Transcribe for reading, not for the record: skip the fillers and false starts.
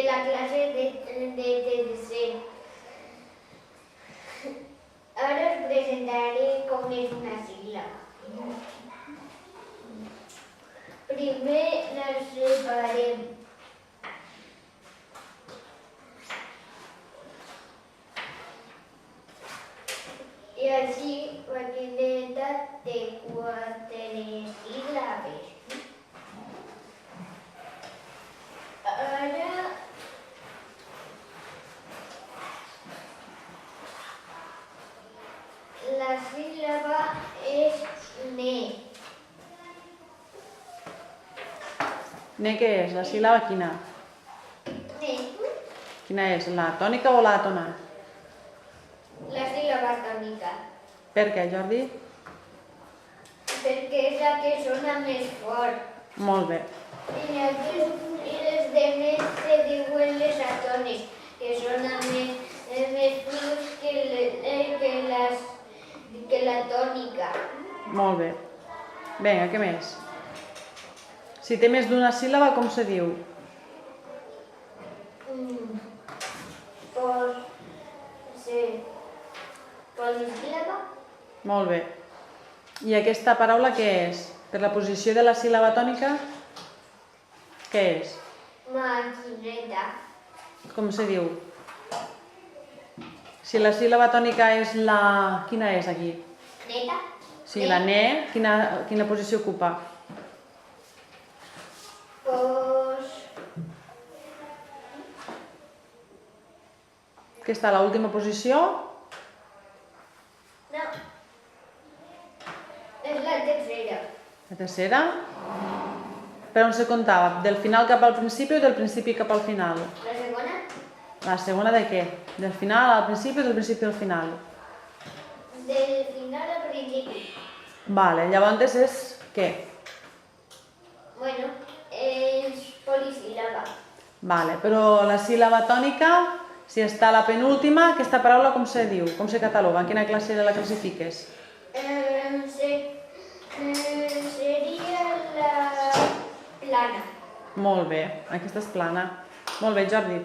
de la clase de tercer. Ara us presentaré com és una síl·laba. Primer la separem. I així Maquineta té 4 síl·labes. Ara la síl·laba és ne. Ne què és? La síl·laba quina? Ne. Quina és? La tònica o l'àtona? La síl·laba tònica. Per què, Jordi? Perquè és la que sona més fort. Molt bé. I les demés se diuen les atònics, que sonen més fluix que la tònica. Molt bé. Vinga, què més? Si té més d'una síl·laba, com se diu? Polisíl·laba. Molt bé. I aquesta paraula què és? Per la posició de la síl·laba tònica, què és? Maquineta. Com se diu? Si la síl·laba tònica és la... Quina és aquí? Neta. Sí, la ne, quina posició ocupa? Que està a l'última posició? No. És la tercera. La tercera? Per on se comptava? Del final cap al principi o del principi cap al final? La segona? La segona de què? Del final al principi o del principi al final? Del final al principi. Vale, llavors és què? Bueno, és polisíl·laba. Vale, però la síl·laba tònica, si està a la penúltima, aquesta paraula com se diu? Com se cataloga? En quina classe la classifiques? Seria la plana. Molt bé, aquesta és plana. Molt bé, Jordi.